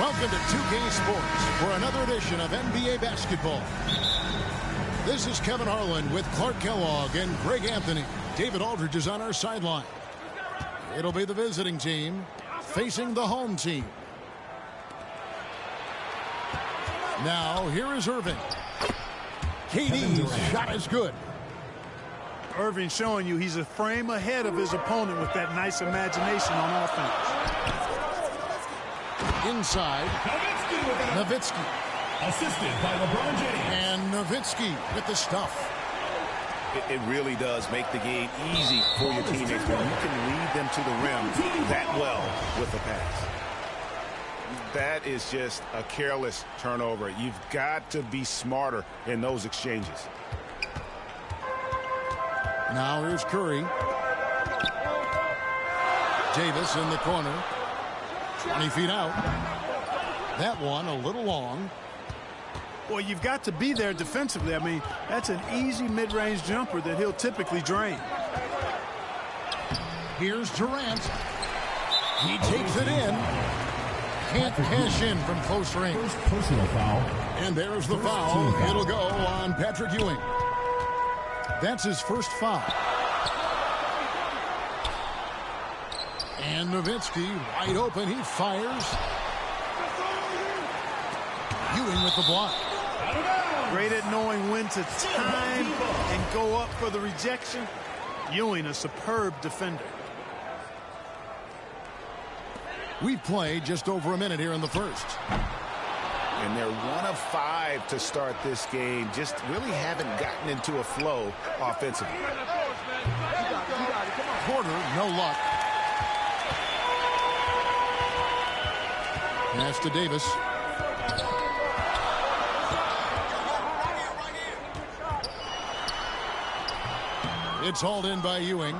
Welcome to 2K Sports for another edition of NBA basketball. This is Kevin Harlan with Clark Kellogg and Greg Anthony. David Aldridge is on our sideline. It'll be the visiting team facing the home team. Now, here is Irving. KD's shot is good. Irving showing you he's a frame ahead of his opponent with that nice imagination on offense. Inside, Nowitzki. Assisted by LeBron James. And Nowitzki with the stuff. It really does make the game easy for your teammates when you can lead them to the rim that well with a pass. That is just a careless turnover. You've got to be smarter in those exchanges. Now here's Curry. Davis in the corner. 20 feet out. That one a little long. Well, you've got to be there defensively. I mean, that's an easy mid-range jumper that he'll typically drain. Here's Durant. He takes it in. Can't cash in from close range. First personal foul. And there's the foul. It'll go on Patrick Ewing. That's his first foul. And Nowitzki wide open. He fires. Ewing with the block. Great at knowing when to time and go up for the rejection. Ewing, a superb defender. We've played just over a minute here in the first. And they're 1 of 5 to start this game. Just really haven't gotten into a flow offensively. Porter, no luck. Pass to Davis. It's hauled in by Ewing.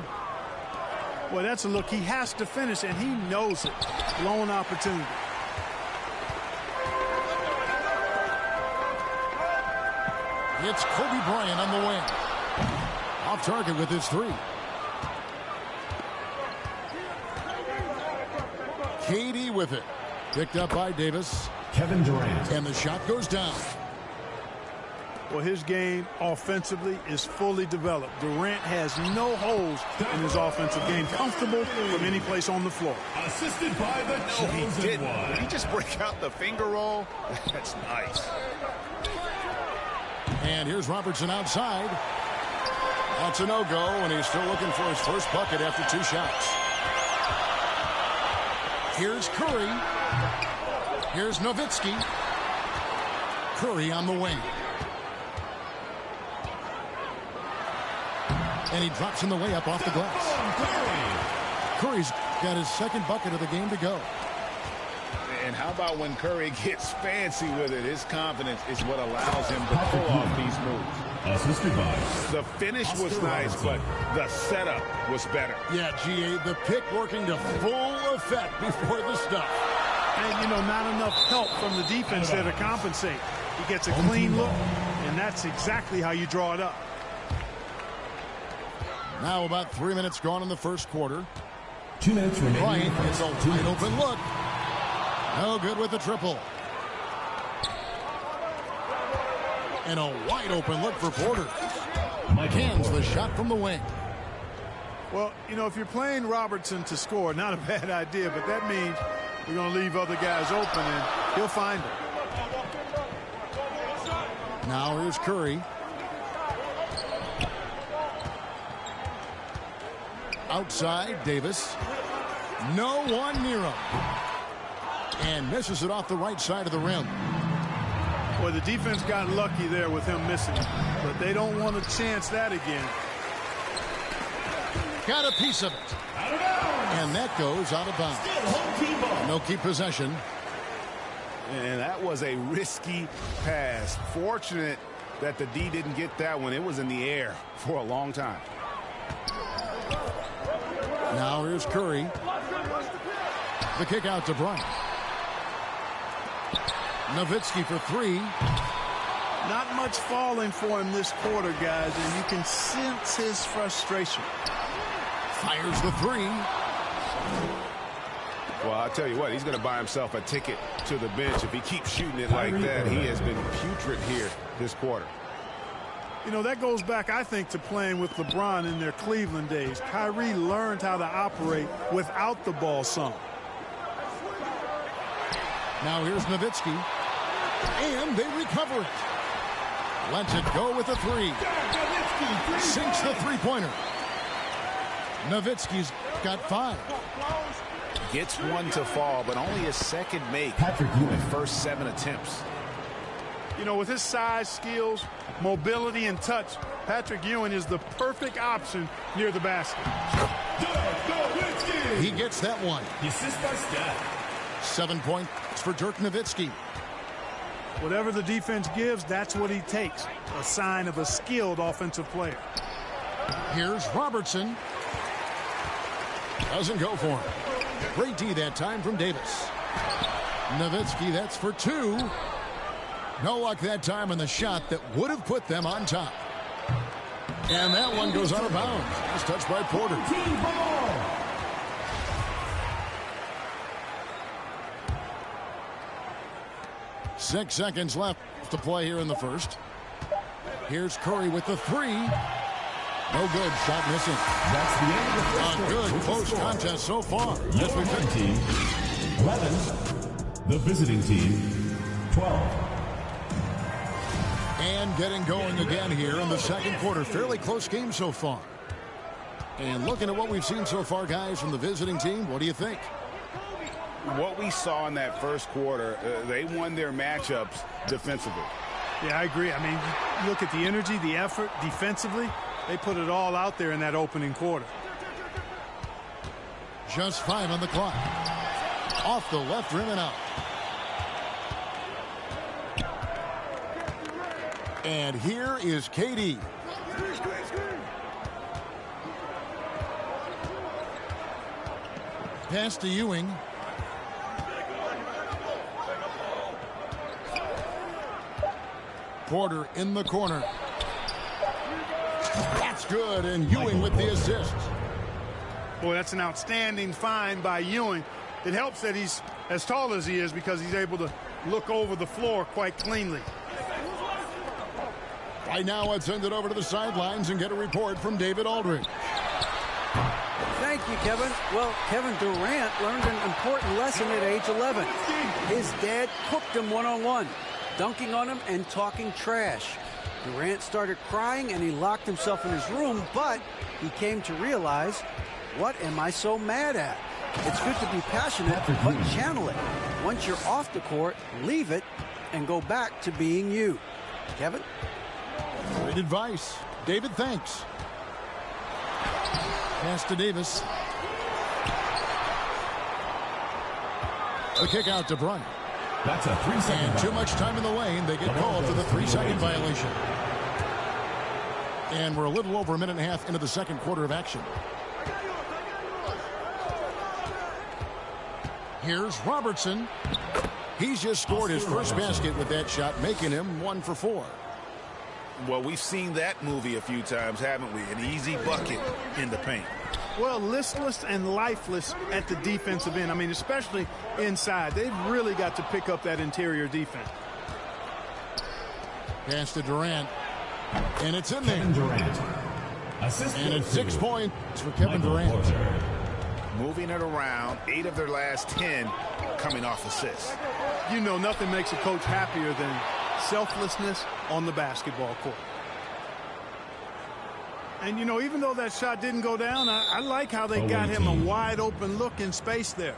Well, that's a look he has to finish, and he knows it. Blown opportunity. It's Kobe Bryant on the wing. Off target with his three. KD with it. Picked up by Davis. Kevin Durant. And the shot goes down. Well, his game offensively is fully developed. Durant has no holes in his offensive game. Comfortable from any place on the floor. Assisted by the chosen He didn't. one. Did he just break out the finger roll? That's nice. And here's Robertson outside. That's a no-go, and he's still looking for his first bucket after 2 shots. Here's Curry. Here's Nowitzki. Curry on the wing. And he drops in the way up off the glass. Curry's got his second bucket of the game to go. And how about when Curry gets fancy with it? His confidence is what allows him to pull off these moves. Assisted by. The finish was nice, but the setup was better. Yeah, GA, the pick working to full effect before the stuff. And, you know, not enough help from the defense there to compensate. He gets a clean look, and that's exactly how you draw it up. Now about 3 minutes gone in the first quarter. 2 minutes remaining. Bryant gets a wide open look. No good with the triple. And a wide open look for Porter. Cans the shot from the wing. Well, you know, if you're playing Robertson to score, not a bad idea, but that means you're going to leave other guys open, and he'll find them. Now here's Curry. Outside, Davis. No one near him. And misses it off the right side of the rim. Well, the defense got lucky there with him missing, but they don't want to chance that again. Got a piece of it. And that goes out of bounds. No key possession. And that was a risky pass. Fortunate that the D didn't get that one. It was in the air for a long time. Now here's Curry. The kick out to Bryant. Nowitzki for 3. Not much falling for him this quarter, guys, and you can sense his frustration. Fires the 3. Well, I'll tell you what, he's going to buy himself a ticket to the bench if he keeps shooting it like that. He has been putrid here this quarter. You know, that goes back, I think, to playing with LeBron in their Cleveland days. Kyrie learned how to operate without the ball some. Now here's Nowitzki, and they recover it. Lets it go with the three. Sinks the three-pointer. Nowitzki's got 5. Gets one to fall, but only his second make Patrick Ewing. in first 7 attempts. You know, with his size, skills, mobility, and touch, Patrick Ewing is the perfect option near the basket. He gets that one. The assist by Steph. 7 points for Dirk Nowitzki. Whatever the defense gives, that's what he takes. A sign of a skilled offensive player. Here's Robertson. Doesn't go for him. Great D that time from Davis. Nowitzki, that's for 2. No luck that time on the shot that would have put them on top. And that one goes out of bounds. It's touched by Porter. Team ball. 6 seconds left to play here in the first. Here's Curry with the 3. No good. Shot missing. That's the end of the first A quarter. good With close the score. contest so far. Your As we home pick. team, 11. The visiting team, 12. And getting going again here in the second quarter. Fairly close game so far. And looking at what we've seen so far, guys, from the visiting team, what do you think? What we saw in that first quarter, they won their matchups defensively. Yeah, I agree. I mean, you look at the energy, the effort, defensively, they put it all out there in that opening quarter. Just 5 on the clock. Off the left rim and out. And here is KD. Pass to Ewing. Porter in the corner. That's good, and Ewing with the assist. Boy, that's an outstanding find by Ewing. It helps that he's as tall as he is because he's able to look over the floor quite cleanly. Right now, let's send it over to the sidelines and get a report from David Aldridge. Thank you, Kevin. Well, Kevin Durant learned an important lesson at age 11. His dad cooked him one-on-one, dunking on him and talking trash. Durant started crying and he locked himself in his room, but he came to realize, what am I so mad at? It's good to be passionate, but channel it. Once you're off the court, leave it and go back to being you. Kevin? Great advice. David, thanks. Pass to Davis. The kick out to Bryant. That's a 3-second And too violation. much time in the lane. They get called for the 3-second violation. And we're a little over a minute and a half into the second quarter of action. Here's Robertson. He's just scored his first basket with that shot, making him 1 for 4. Well, we've seen that movie a few times, haven't we? An easy bucket in the paint. Well, listless and lifeless at the defensive end. I mean, especially inside. They've really got to pick up that interior defense. Pass to Durant. And it's in Kevin there. Durant. Assist And it's goes 6 to points for Kevin Michael Durant. Porter. Moving it around, 8 of their last 10 coming off assists. You know, nothing makes a coach happier than selflessness on the basketball court. And, you know, even though that shot didn't go down, I like how they got him a wide open look in space there.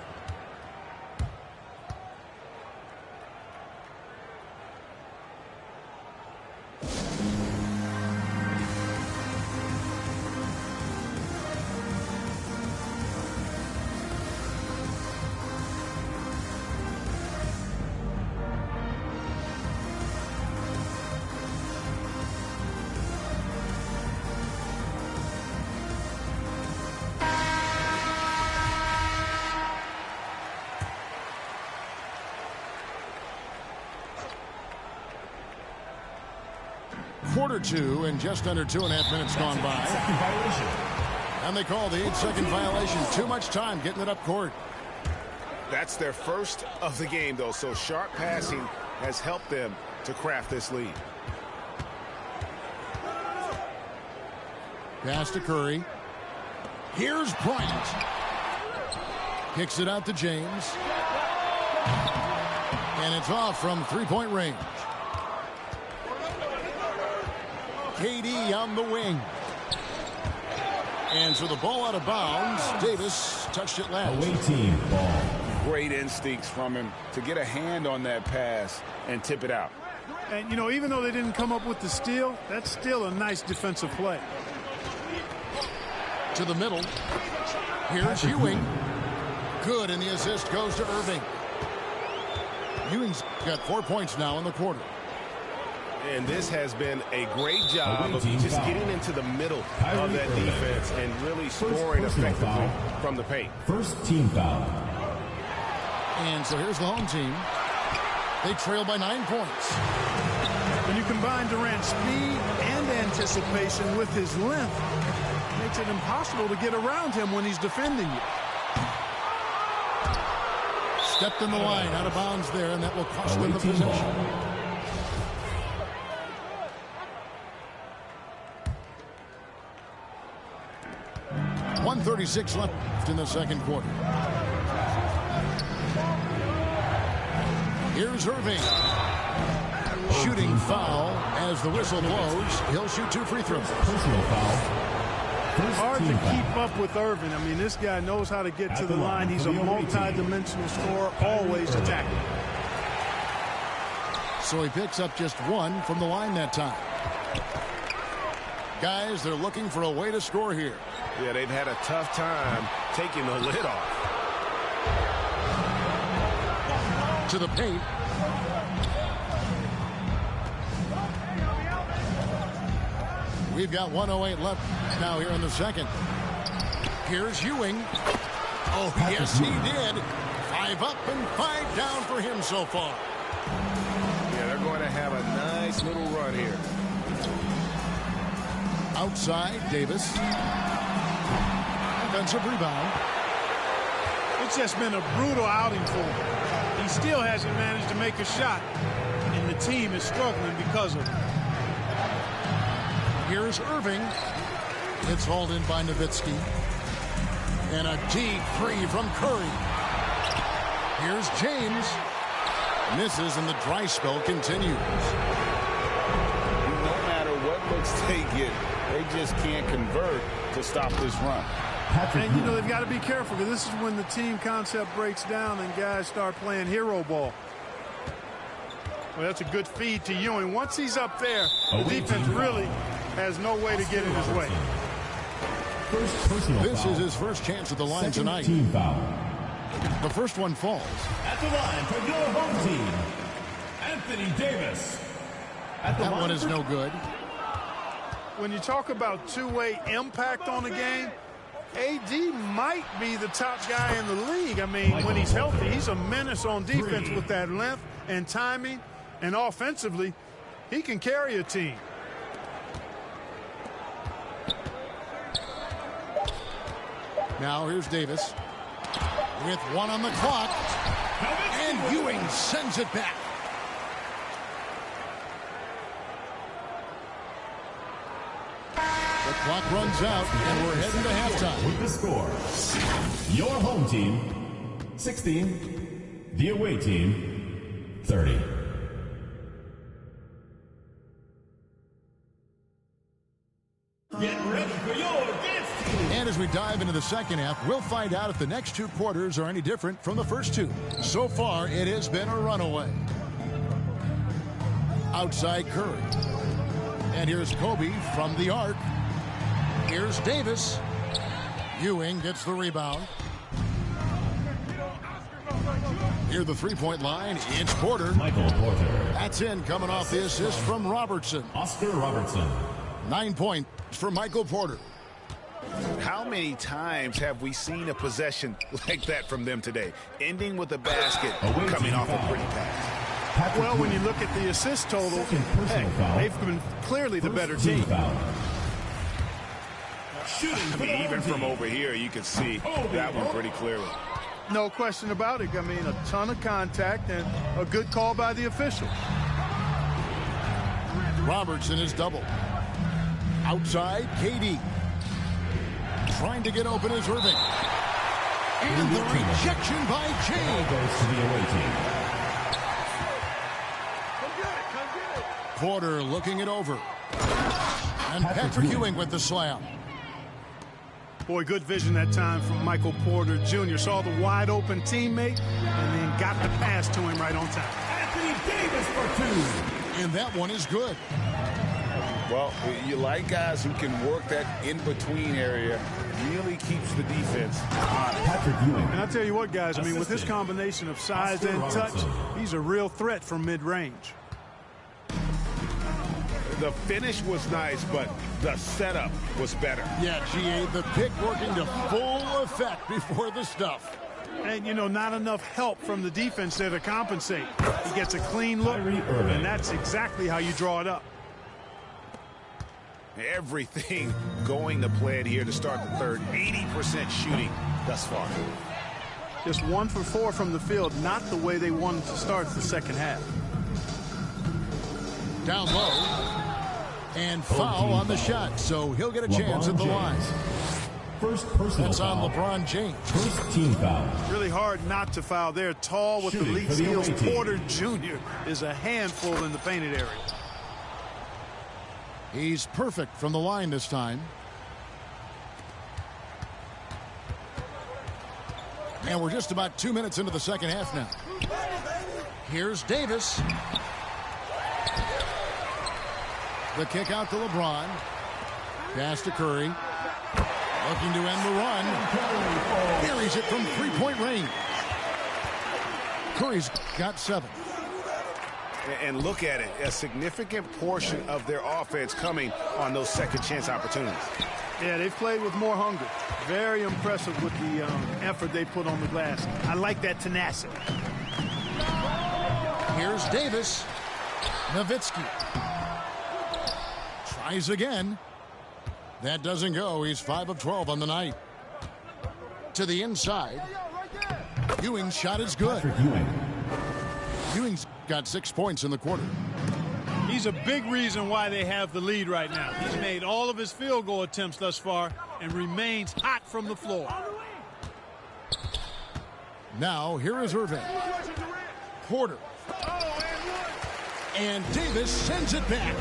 Quarter 2 and just under 2.5 minutes gone by. Second violation. And they call the 8-second violation. Too much time getting it up court. That's their first of the game, though, so sharp passing has helped them to craft this lead. Pass to Curry. Here's Bryant. Kicks it out to James. And it's off from three-point range. KD on the wing. And so the ball out of bounds. Davis touched it last. Away team ball. Great instincts from him to get a hand on that pass and tip it out. And, you know, even though they didn't come up with the steal, that's still a nice defensive play. To the middle. Here's Ewing. Good, and the assist goes to Irving. Ewing's got 4 points now in the quarter. And this has been a great job of just getting into the middle of that defense and really scoring effectively from the paint. First team foul. And so here's the home team. They trail by 9 points. When you combine Durant's speed and anticipation with his length, it makes it impossible to get around him when he's defending you. Stepped in the line, out of bounds there, and that will cost them the possession. 1:36 left in the second quarter. Here's Irving. Shooting foul as the whistle blows. He'll shoot 2 free throws. Personal foul. Hard to keep up with Irving. I mean, this guy knows how to get to the line. He's a multi-dimensional scorer, always attacking. So he picks up just 1 from the line that time. Guys, they're looking for a way to score here. Yeah, they've had a tough time taking the lid off. To the paint. We've got 1:08 left now here in the second. Here's Ewing. Oh, yes, he did. 5 up and 5 down for him so far. Yeah, they're going to have a nice little run here. Outside, Davis. Offensive rebound. It's just been a brutal outing for him. He still hasn't managed to make a shot, and the team is struggling because of it. Here's Irving. It's hauled in by Nowitzki. And a deep three from Curry. Here's James. Misses, and the dry spell continues. No matter what looks they get, they just can't convert to stop this run. And, you know, they've got to be careful, because this is when the team concept breaks down and guys start playing hero ball. Well, that's a good feed to Ewing. Once he's up there, the defense really has no way to get in his way. This is his first chance at the line tonight. Team foul. The first one falls. At the line for your home team, Anthony Davis. That one is no good. When you talk about two-way impact on the game, AD might be the top guy in the league. I mean, when he's healthy, he's a menace on defense with that length and timing. And offensively, he can carry a team. Now here's Davis with 1 on the clock. And Ewing sends it back. The clock runs out, and we're heading to halftime. With the score, your home team, 16. The away team, 30. Get ready for your dance team. And as we dive into the second half, we'll find out if the next 2 quarters are any different from the first 2. So far, it has been a runaway. Outside Curry. And here's Kobe from the arc. Here's Davis. Ewing gets the rebound. Near the three-point line, it's Porter. Michael Porter. That's in, coming off the assist from Robertson. Oscar Robertson. 9 points for Michael Porter. How many times have we seen a possession like that from them today, ending with a basket coming off a pretty pass? Well, when you look at the assist total, they've been clearly the better team. I mean, even from over here, you can see that one pretty clearly. No question about it. I mean, a ton of contact and a good call by the official. Robertson is double. Outside, KD. Trying to get open is Irving. And the rejection by James. Goes to the away team. Porter looking it over. And Patrick Ewing with the slam. Boy, good vision that time from Michael Porter Jr. Saw the wide open teammate and then got the pass to him right on time. Anthony Davis for two. And that one is good. Well, you like guys who can work that in-between area. Really keeps the defense honest. Patrick Ewing. And I'll tell you what, guys, I mean, with this combination of size and touch, he's a real threat from mid-range. The finish was nice, but the setup was better. Yeah, GA, the pick working to full effect before the stuff. And, you know, not enough help from the defense there to compensate. He gets a clean look, and that's exactly how you draw it up. Everything going to plan here to start the third. 80% shooting thus far. Just 1 for 4 from the field, not the way they wanted to start the second half. Down low. And foul on the shot, so he'll get a chance at the line. First personal That's on foul. LeBron James. First team foul. Really hard not to foul there. Tall with Shooting elite for the skills. away team. Porter Jr. is a handful in the painted area. He's perfect from the line this time. And we're just about 2 minutes into the second half now. Here's Davis. The kick out to LeBron. Pass to Curry. Looking to end the run. Carries it from three-point range. Curry's got 7. And look at it, a significant portion of their offense coming on those second chance opportunities. Yeah, they've played with more hunger. Very impressive with the effort they put on the glass. I like that tenacity. Here's Davis. Nowitzki. Tries again. That doesn't go. He's 5 of 12 on the night. To the inside. Ewing's shot is good. Patrick Ewing. Ewing's got 6 points in the quarter. He's a big reason why they have the lead right now. He's made all of his field goal attempts thus far and remains hot from the floor. Now, here is Irving. Porter. And Davis sends it back.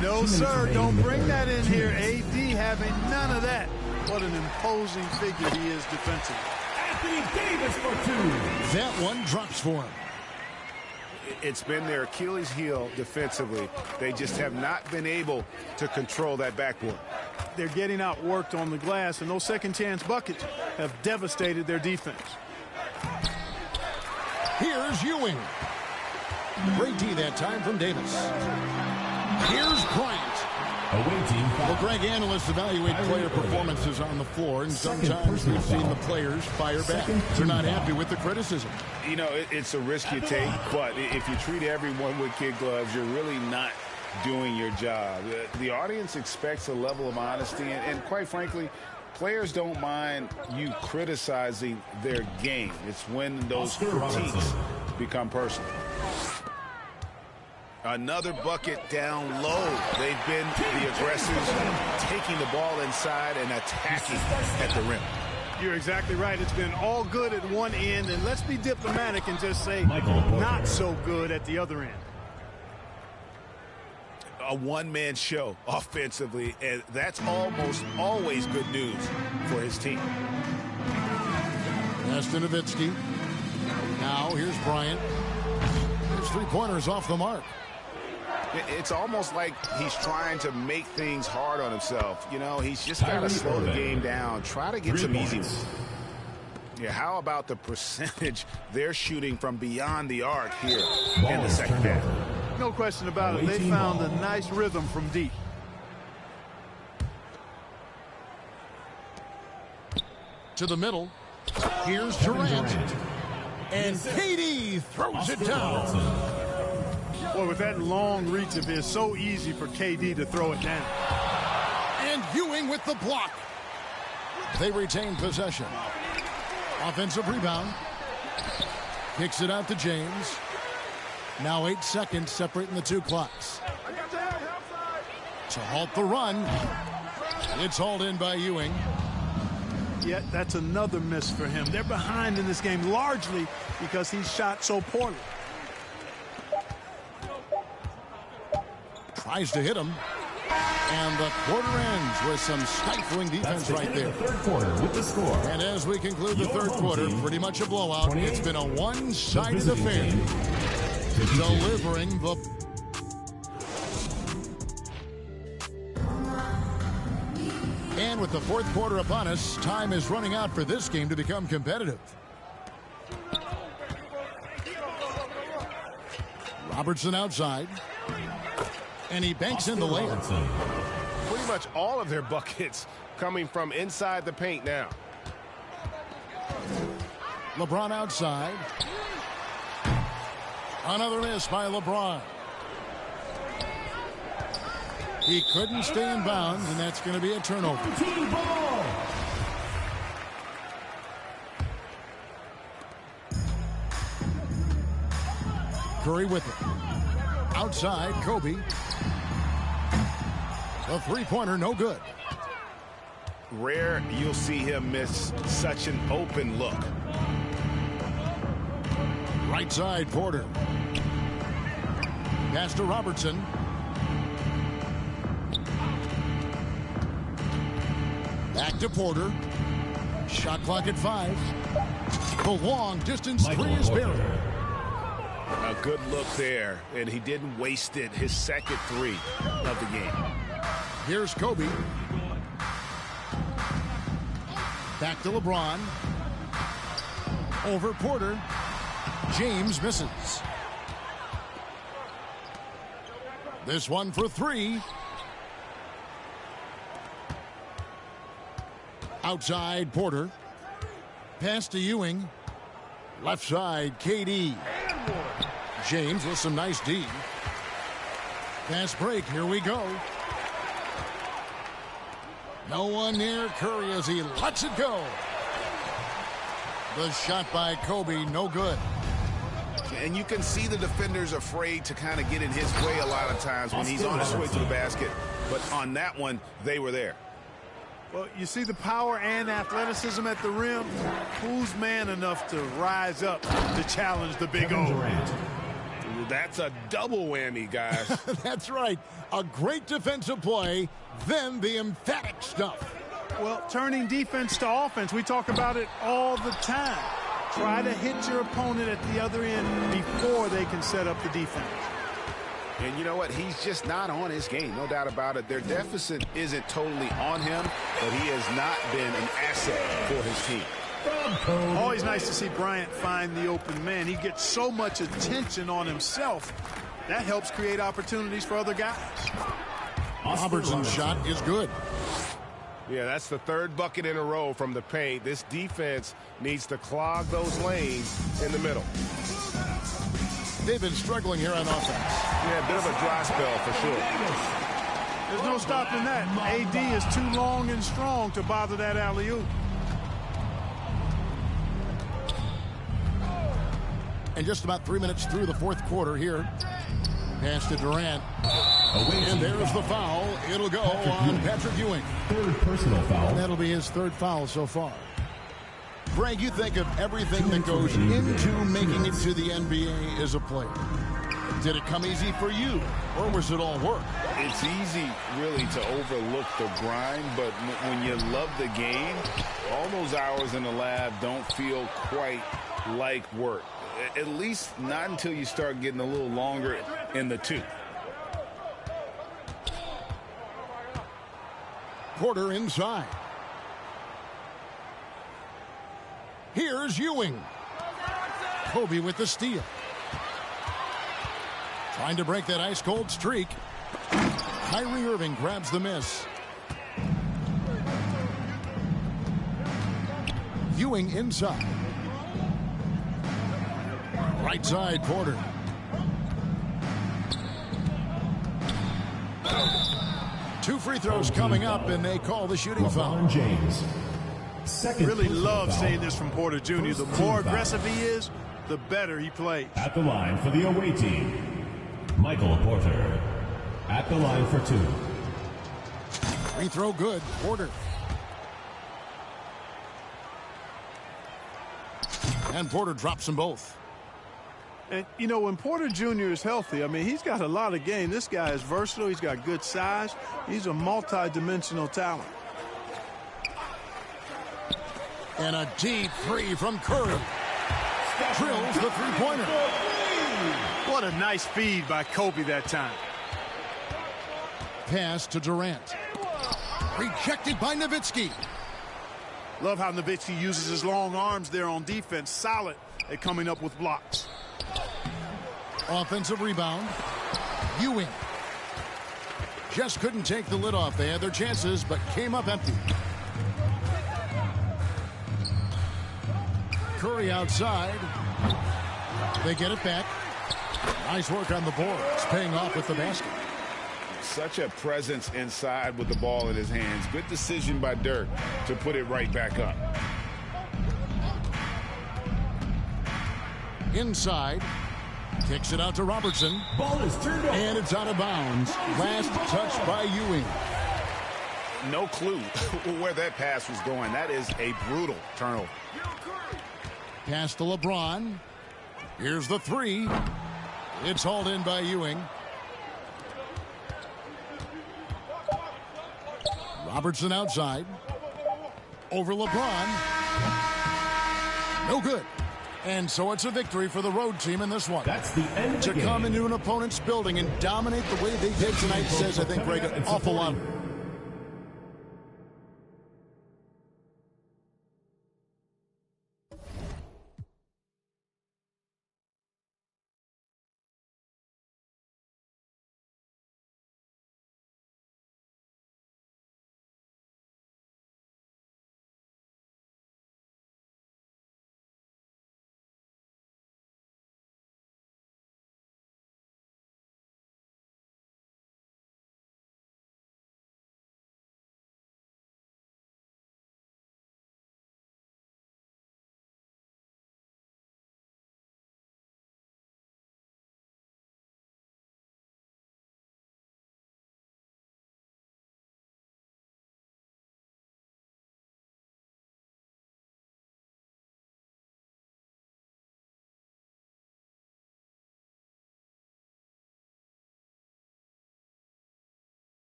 No, sir, don't bring that in here. AD having none of that. What an imposing figure he is defensively. Anthony Davis for two. That one drops for him. It's been their Achilles heel defensively. They just have not been able to control that backboard. They're getting outworked on the glass, and those second chance buckets have devastated their defense. Here's Ewing. Great D that time from Davis. Here's Bryant. Away team foul. Well, Greg, analysts evaluate player performances on the floor, and sometimes we've seen the players fire back. They're not happy with the criticism. You know, it's a risk you take, but if you treat everyone with kid gloves, you're really not doing your job. The audience expects a level of honesty, and quite frankly, players don't mind you criticizing their game. It's when those critiques become personal. Another bucket down low. They've been the aggressors, taking the ball inside and attacking at the rim. You're exactly right. It's been all good at one end, and let's be diplomatic and just say not so good at the other end. A one-man show offensively, and that's almost always good news for his team. Pass to Nowitzki. Now here's Bryant. His three-pointers off the mark. It's almost like he's trying to make things hard on himself. You know, he's just got to slow the game down. Try to get some easy ones. Yeah, how about the percentage they're shooting from beyond the arc here in the second half? No question about it. They found a nice rhythm from deep. To the middle. Here's Durant. And KD throws it down. Boy, with that long reach of his, so easy for KD to throw it down. And Ewing with the block. They retain possession. Offensive rebound. Kicks it out to James. Now 8 seconds separating the two clocks. To halt the run. It's hauled in by Ewing. Yet that's another miss for him. They're behind in this game largely because he shot so poorly. Tries to hit him. And the quarter ends with some stifling defense right there. Third quarter with the score. And as we conclude the third quarter, pretty much a blowout. It's been a one-sided affair. Delivering the... And with the fourth quarter upon us, time is running out for this game to become competitive. Robertson outside. And he banks in the layup. Pretty much all of their buckets coming from inside the paint now. LeBron outside. Another miss by LeBron. He couldn't stay in bounds, and that's going to be a turnover. Curry with it. Outside, Kobe. The three-pointer, no good. Rare you'll see him miss such an open look. Right side, Porter. Pass to Robertson. Back to Porter. Shot clock at 5. The long distance three is buried. A good look there, and he didn't waste it. His second three of the game. Here's Kobe. Back to LeBron. Over Porter. James misses. This one for 3. Outside Porter. Pass to Ewing. Left side, KD. James with some nice D. Fast break, here we go. No one near Curry as he lets it go. The shot by Kobe, no good. And you can see the defenders afraid to kind of get in his way a lot of times when he's on his way to the basket. But on that one, they were there. Well, you see the power and athleticism at the rim. Who's man enough to rise up to challenge the Big O? That's a double whammy, guys. That's right. A great defensive play, then the emphatic stuff. Well, turning defense to offense, we talk about it all the time. Try to hit your opponent at the other end before they can set up the defense. And you know what? He's just not on his game, no doubt about it. Their deficit isn't totally on him, but he has not been an asset for his team. Always nice to see Bryant find the open man. He gets so much attention on himself. That helps create opportunities for other guys. Robertson's shot is good. Yeah, that's the third bucket in a row from the paint. This defense needs to clog those lanes in the middle. They've been struggling here on offense. Yeah, a bit of a dry spell for sure. There's no stopping that. AD is too long and strong to bother that alley-oop. And just about 3 minutes through the fourth quarter here. Pass to Durant. And there's the foul. It'll go on Patrick Ewing. Third personal foul. And that'll be his third foul so far. Greg, you think of everything that goes into making it to the NBA as a player. Did it come easy for you, or was it all work? It's easy, really, to overlook the grind, but when you love the game, all those hours in the lab don't feel quite like work. At least not until you start getting a little longer in the tooth. Porter inside. Here's Ewing. Kobe with the steal. Trying to break that ice-cold streak. Kyrie Irving grabs the miss. Ewing inside. Right side, Porter. Two free throws coming up, and they call the shooting foul. James. Second Really personal love foul. seeing this from Porter Jr. First The team more foul. aggressive he is, the better he plays. At the line for the away team, Michael Porter. At the line for 2. Free throw good. Porter. And Porter drops them both. And, you know, when Porter Jr. is healthy, I mean, he's got a lot of game. This guy is versatile. He's got good size. He's a multi-dimensional talent. And a deep three from Curry. Drills the three-pointer. What a nice feed by Kobe that time. Pass to Durant. Rejected by Nowitzki. Love how Nowitzki uses his long arms there on defense. Solid at coming up with blocks. Offensive rebound. Ewing. Just couldn't take the lid off. They had their chances, but came up empty. Curry outside. They get it back. Nice work on the boards. Paying off with the basket. Such a presence inside with the ball in his hands. Good decision by Dirk to put it right back up. Inside. Kicks it out to Robertson. Ball is turned over. And it's out of bounds. Last touch by Ewing. No clue where that pass was going. That is a brutal turnover. Pass to LeBron. Here's the three. It's hauled in by Ewing. Robertson outside. Over LeBron. No good. And so it's a victory for the road team in this one. That's the end of the To game. come into an opponent's building and dominate the way they did tonight says, I think, Greg, an awful lot.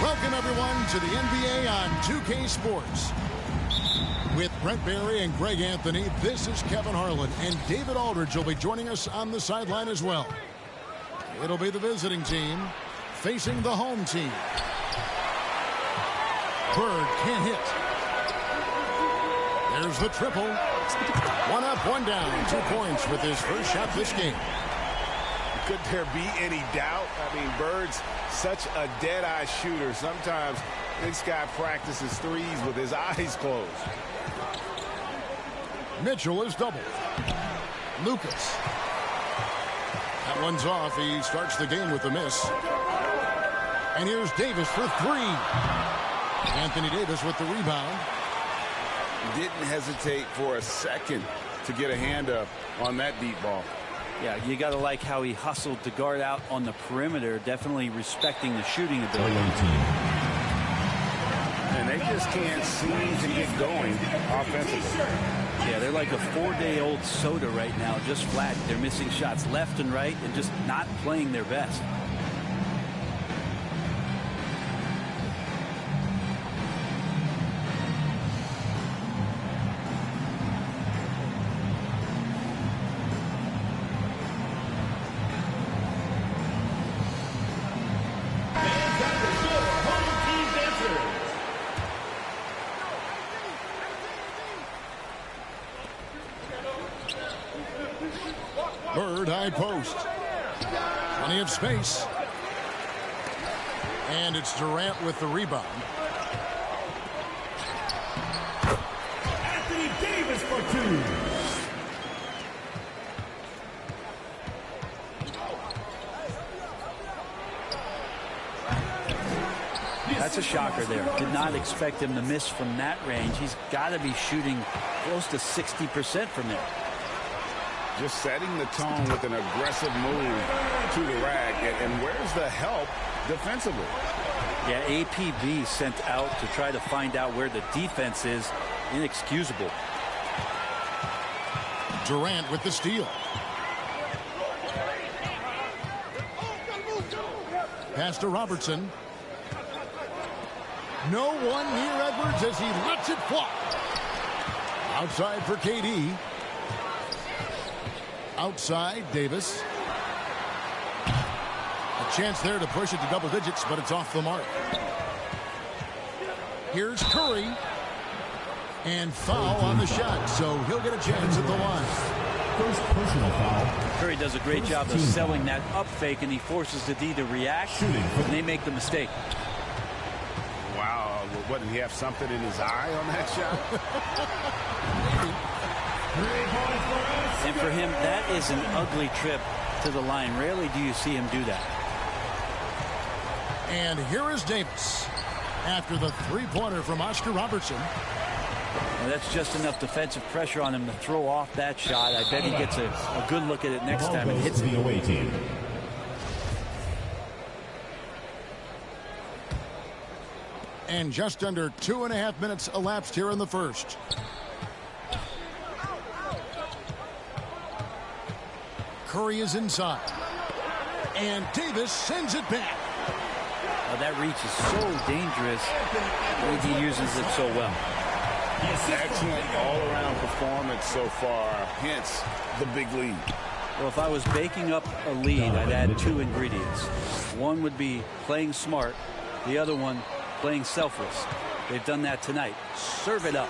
Welcome, everyone, to the NBA on 2K Sports. With Brent Barry and Greg Anthony, this is Kevin Harlan, and David Aldridge will be joining us on the sideline as well. It'll be the visiting team facing the home team. Bird can't hit. There's the triple. One up, one down. 2 points with his first shot this game. Could there be any doubt? I mean, Bird's such a dead-eye shooter. Sometimes this guy practices threes with his eyes closed. Mitchell is doubled. Lucas. That one's off. He starts the game with a miss. And here's Davis for 3. Anthony Davis with the rebound. Didn't hesitate for a second to get a hand up on that deep ball. Yeah, you got to like how he hustled to guard out on the perimeter, definitely respecting the shooting ability. And they just can't seem to get going offensively. Yeah, they're like a 4-day-old soda right now, just flat. They're missing shots left and right and just not playing their best. Bird, high post. Plenty of space. And it's Durant with the rebound. Anthony Davis for 2. That's a shocker there. Did not expect him to miss from that range. He's got to be shooting close to 60% from there. Just setting the tone with an aggressive move to the rack. And where's the help defensively? Yeah, APB sent out to try to find out where the defense is. Inexcusable. Durant with the steal. Pass to Robertson. No one near Edwards as he lets it fly. Outside for KD. Outside, Davis. A chance there to push it to double digits, but it's off the mark. Here's Curry. And foul on the shot, so he'll get a chance at the line. First personal foul. Curry does a great job of selling that up fake, and he forces the D to react, and they make the mistake. Wow, what, did he have something in his eye on that shot? And for him, that is an ugly trip to the line. Rarely do you see him do that. And here is Davis after the three-pointer from Oscar Robertson. Well, that's just enough defensive pressure on him to throw off that shot. I bet he gets a good look at it next time and hits the away team. And just under 2.5 minutes elapsed here in the first. Curry is inside. And Davis sends it back. Well, that reach is so dangerous. He uses it so well. Excellent all-around performance so far, hence the big lead. Well, if I was baking up a lead, I'd add two ingredients. One would be playing smart. The other one, playing selfless. They've done that tonight. Serve it up.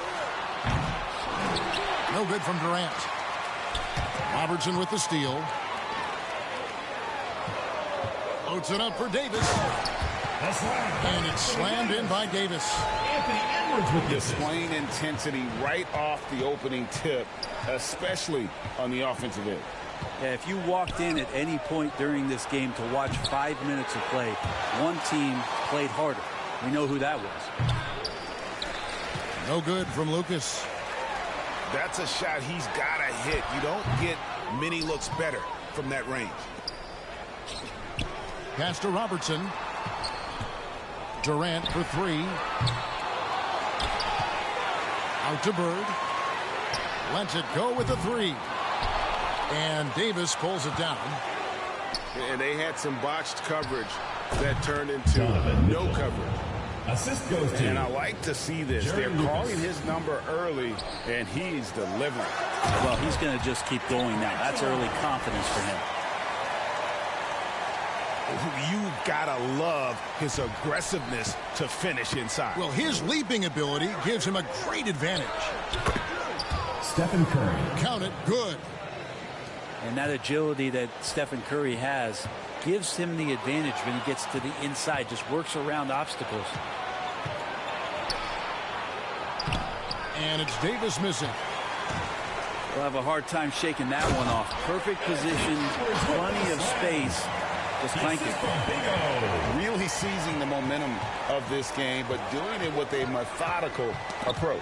No good from Durant. Robertson with the steal. Loads it up for Davis. And it's slammed in by Davis. Displaying intensity right off the opening tip, especially on the offensive end. Yeah, if you walked in at any point during this game to watch 5 minutes of play, one team played harder. We know who that was. No good from Lucas. That's a shot he's got to hit. You don't get many looks better from that range. Pass to Robertson. Durant for three. Out to Bird. Lets it go with the three. And Davis pulls it down. And they had some botched coverage that turned into no coverage. Assist goes to. And I like to see this. They're calling his number early, and he's delivering. Well, he's going to just keep going now. That's early confidence for him. You gotta love his aggressiveness to finish inside. Well, his leaping ability gives him a great advantage. Stephen Curry. Count it, good. And that agility that Stephen Curry has gives him the advantage when he gets to the inside, just works around obstacles. And it's Davis missing. We'll have a hard time shaking that one off. Perfect position, plenty of space. Just clanking. Really seizing the momentum of this game, but doing it with a methodical approach.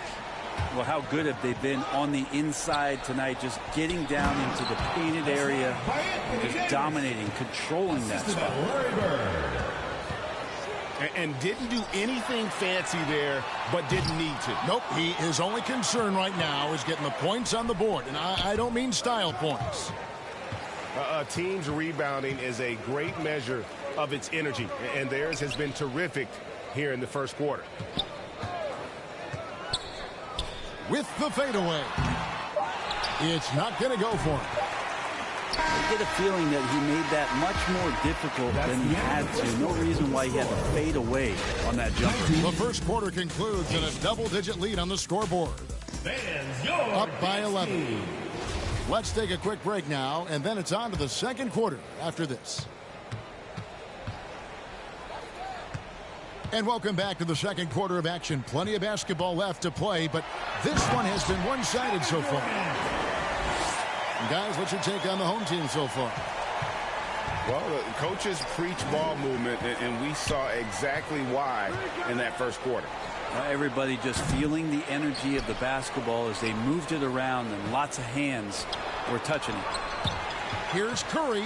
Well, how good have they been on the inside tonight, just getting down into the painted area, and just dominating, controlling that spot. And didn't do anything fancy there, but didn't need to. Nope, his only concern right now is getting the points on the board, and I don't mean style points. A team's rebounding is a great measure of its energy, and theirs has been terrific here in the first quarter. With the fadeaway. It's not going to go for him. I get a feeling that he made that much more difficult than he had to. No reason why he had to fade away on that jumper. The first quarter concludes in a double-digit lead on the scoreboard. Up by 11. Let's take a quick break now, and then it's on to the second quarter after this. And welcome back to the second quarter of action. Plenty of basketball left to play, but this one has been one-sided so far. And guys, what's your take on the home team so far? Well, the coaches preach ball movement, and we saw exactly why in that first quarter. Everybody just feeling the energy of the basketball as they moved it around, and lots of hands were touching it. Here's Curry.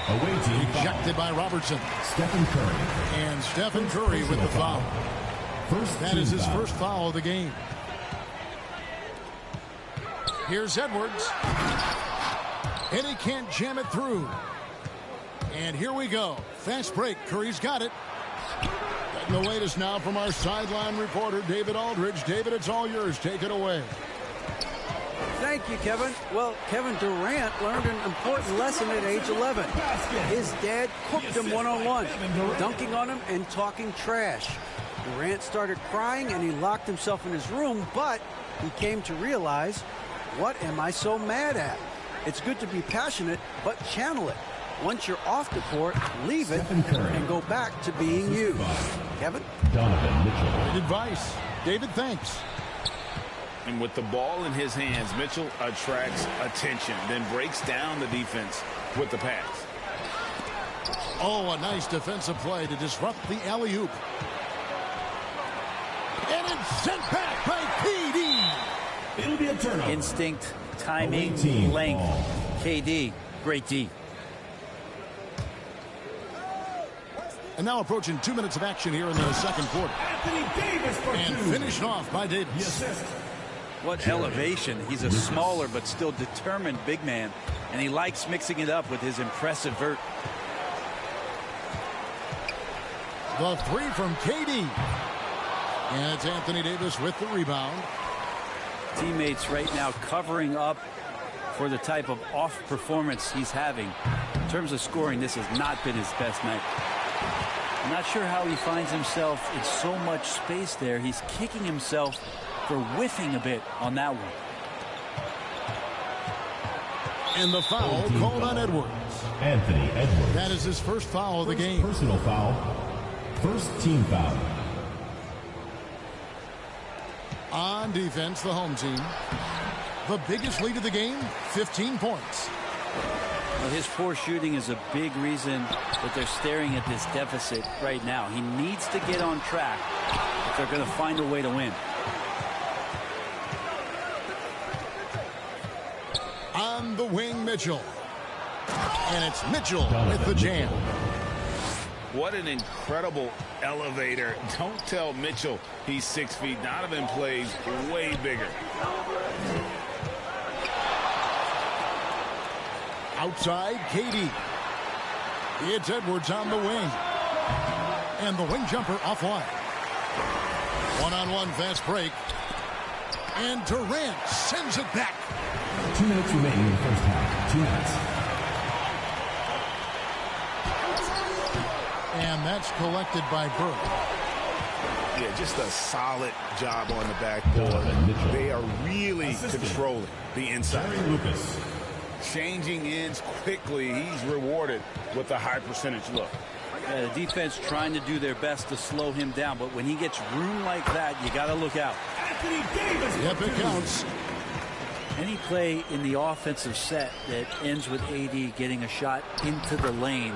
Rejected by Robertson. Stephen Curry. And Stephen Curry with the foul. That is his first foul of the game. Here's Edwards. And he can't jam it through. And here we go. Fast break. Curry's got it. Getting the latest now from our sideline reporter, David Aldridge. David, it's all yours. Take it away. Thank you, Kevin. Well, Kevin Durant learned an important lesson at age 11. His dad cooked him one-on-one, dunking on him and talking trash. Durant started crying and he locked himself in his room, but he came to realize, what am I so mad at? It's good to be passionate, but channel it. Once you're off the court, leave it and go back to being you. Kevin? Donovan Mitchell. Good advice. David, thanks. And with the ball in his hands, Mitchell attracts attention, then breaks down the defense with the pass. Oh, a nice defensive play to disrupt the alley-oop. And it's sent back by KD. It'll be a turnover. Instinct, timing, length. KD, great D. And now approaching 2 minutes of action here in the second quarter. Anthony Davis for and two. finished off by Davis. What elevation. He's a smaller but still determined big man, and he likes mixing it up with his impressive vert. The three from KD. And it's Anthony Davis with the rebound. Teammates right now covering up for the type of off performance he's having. In terms of scoring, this has not been his best night. I'm not sure how he finds himself in so much space there. He's kicking himself for whiffing a bit on that one. And the foul called on Edwards. Anthony Edwards. That is his first foul of the game. Personal foul. First team foul. On defense, the home team. The biggest lead of the game, 15 points. Well, his poor shooting is a big reason that they're staring at this deficit right now. He needs to get on track if they're going to find a way to win. On the wing, Mitchell. And it's Mitchell with the jam. What an incredible elevator. Don't tell Mitchell he's 6 feet. Donovan plays way bigger. Outside, KD. It's Edwards on the wing. And the wing jumper offline. One-on-one fast break. And Durant sends it back. 2 minutes remaining in the first half. 2 minutes. And that's collected by Bird. Yeah, just a solid job on the backboard. They are really controlling the inside. Jerry Lucas. Changing ends quickly. He's rewarded with a high percentage look. The defense trying to do their best to slow him down, but when he gets room like that, you got to look out. Anthony Davis. Yep, it counts. Any play in the offensive set that ends with AD getting a shot into the lane,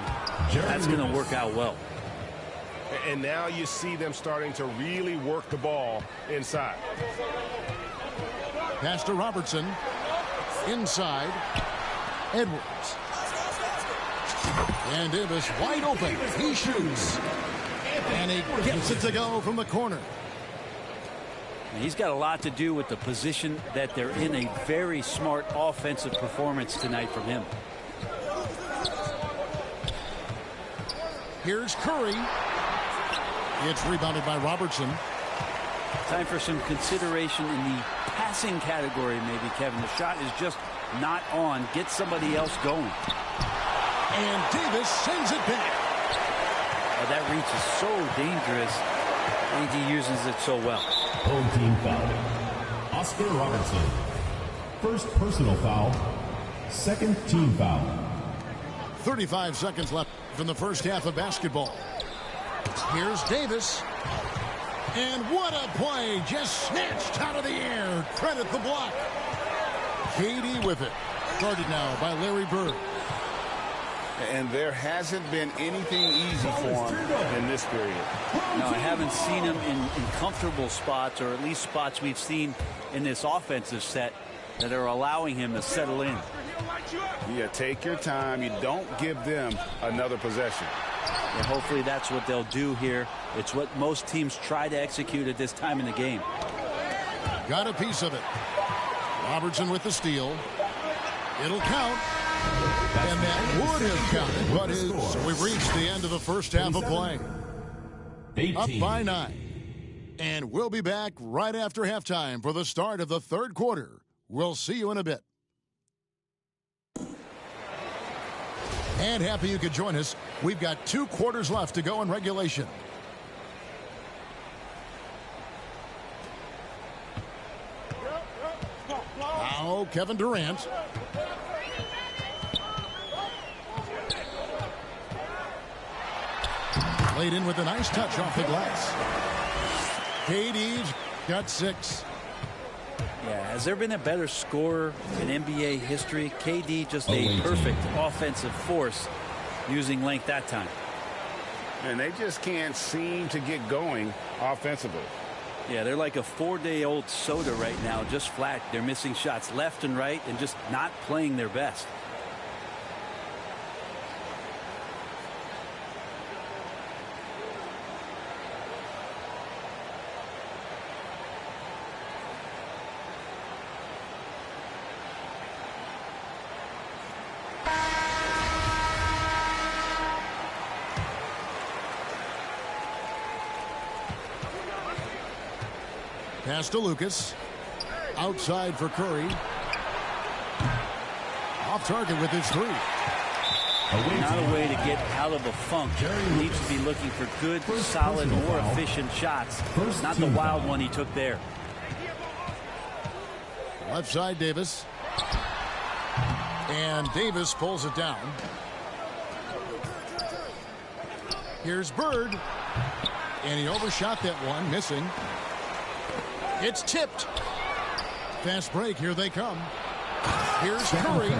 that's going to work out well. And now you see them starting to really work the ball inside. Pass to Robertson. Inside. Edwards. And Davis wide open. He shoots. And he gets it to go from the corner. He's got a lot to do with the position that they're in. A very smart offensive performance tonight from him. Here's Curry. It's rebounded by Robertson. Time for some consideration in the passing category, maybe, Kevin. The shot is just not on. Get somebody else going. And Davis sends it back. That reach is so dangerous. AD uses it so well. Home team foul. Oscar Robertson. First personal foul. Second team foul. 35 seconds left from the first half of basketball. Here's Davis. And what a play. Just snatched out of the air. Credit the block. KD with it. Guarded now by Larry Bird. And there hasn't been anything easy for him in this period. No, I haven't seen him in comfortable spots, or at least spots we've seen in this offensive set that are allowing him to settle in. Yeah, take your time. You don't give them another possession. And hopefully that's what they'll do here. It's what most teams try to execute at this time in the game. Got a piece of it. Robertson with the steal. It'll count. And that would have counted, but so we've reached the end of the first half of play. 18. Up by 9. And we'll be back right after halftime for the start of the third quarter. We'll see you in a bit. And happy you could join us. We've got 2 quarters left to go in regulation. Now Kevin Durant. Laid in with a nice touch off the glass. KD's got 6. Yeah, has there been a better scorer in NBA history? KD just a perfect offensive force using length that time. And they just can't seem to get going offensively. Yeah, they're like a 4-day-old soda right now, just flat. They're missing shots left and right and just not playing their best. Pass to Lucas. Outside for Curry. Off target with his 3. Not a way to get out of a funk. He needs to be looking for good, solid, more efficient shots. Not the wild one he took there. Left side Davis. And Davis pulls it down. Here's Bird. And he overshot that one, missing. It's tipped. Fast break. Here they come. Here's Curry.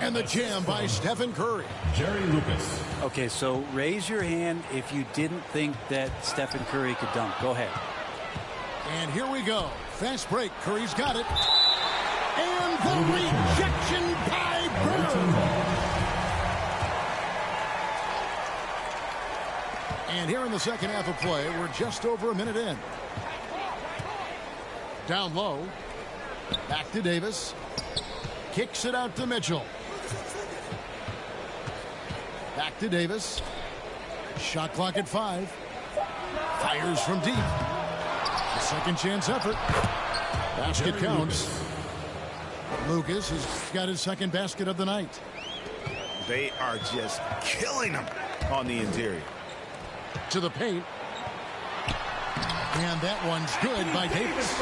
And the jam by Stephen Curry. Jerry Lucas. Okay, so raise your hand if you didn't think that Stephen Curry could dunk. Go ahead. And here we go. Fast break. Curry's got it. And the rejection by Bird. And here in the second half of play, we're just over a minute in. Down low. Back to Davis. Kicks it out to Mitchell. Back to Davis. Shot clock at 5. Fires from deep. A second chance effort. Basket counts. Lucas has got his second basket of the night. They are just killing them on the interior. To the paint. And that one's good by Davis.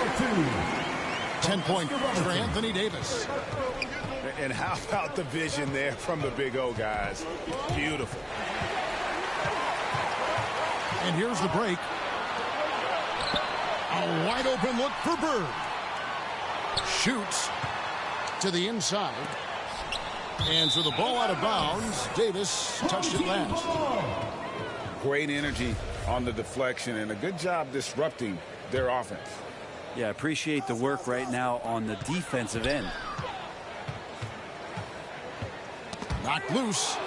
10 points for Anthony Davis. And how about the vision there from the Big O, guys? Beautiful. And here's the break. A wide open look for Bird. Shoots to the inside. And so the ball out of bounds. Davis touched it last. Great energy on the deflection and a good job disrupting their offense. Yeah, appreciate the work right now on the defensive end. Knocked loose.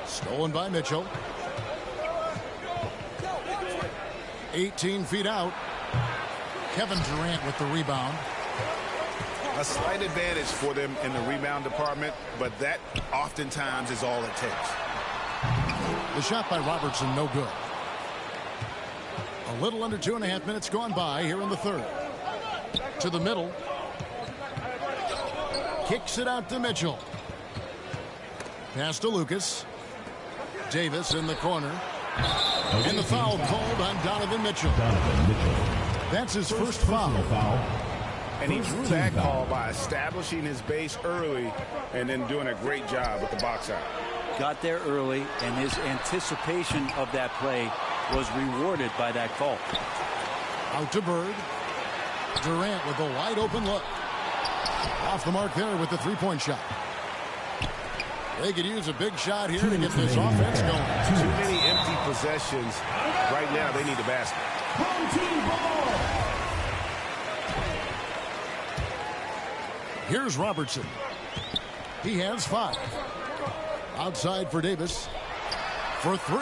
Stolen by Mitchell. 18 feet out. Kevin Durant with the rebound. A slight advantage for them in the rebound department, but that oftentimes is all it takes. The shot by Robertson, no good. A little under 2.5 minutes gone by here in the third. To the middle. Kicks it out to Mitchell. Pass to Lucas. Davis in the corner. And the foul called on Donovan Mitchell. That's his first foul. And he drew that call by establishing his base early and then doing a great job with the box out. Got there early, and his anticipation of that play was rewarded by that call. Out to Bird. Durant with a wide open look. Off the mark there with the three-point shot. They could use a big shot here to get this offense going. Too many empty possessions. Right now, they need the basket. Here's Robertson. He has 5. Outside for Davis. For 3.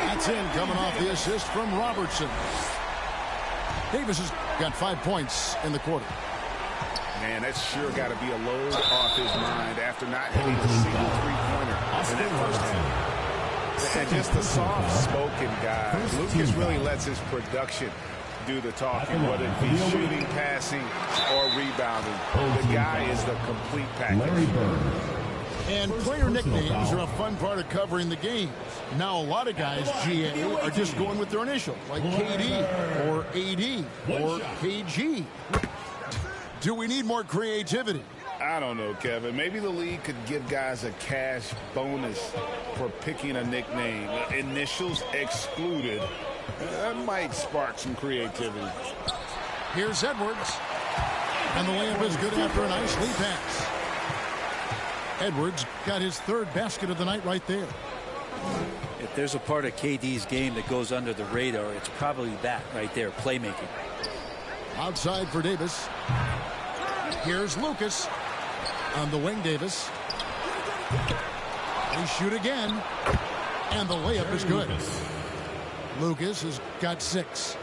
That's in, coming off the assist from Robertson. Davis has got 5 points in the quarter. Man, that's sure got to be a load off his mind after not hitting a single three-pointer in that first half. And just a soft-spoken guy. Lucas really lets his production do the talking, whether it be shooting, passing, or rebounding. The guy is the complete package. And player nicknames are a fun part of covering the games. Now, a lot of guys, GA, are just going with their initial, like KD or AD or KG. Do we need more creativity? I don't know, Kevin. Maybe the league could give guys a cash bonus for picking a nickname. Initials excluded. That might spark some creativity. Here's Edwards. And the layup is good after a nice lead pass. Edwards got his 3rd basket of the night right there. If there's a part of KD's game that goes under the radar, it's probably that right there, playmaking. Outside for Davis. Here's Lucas. On the wing, Davis. They shoot again. And the layup is good. Lucas has got 6.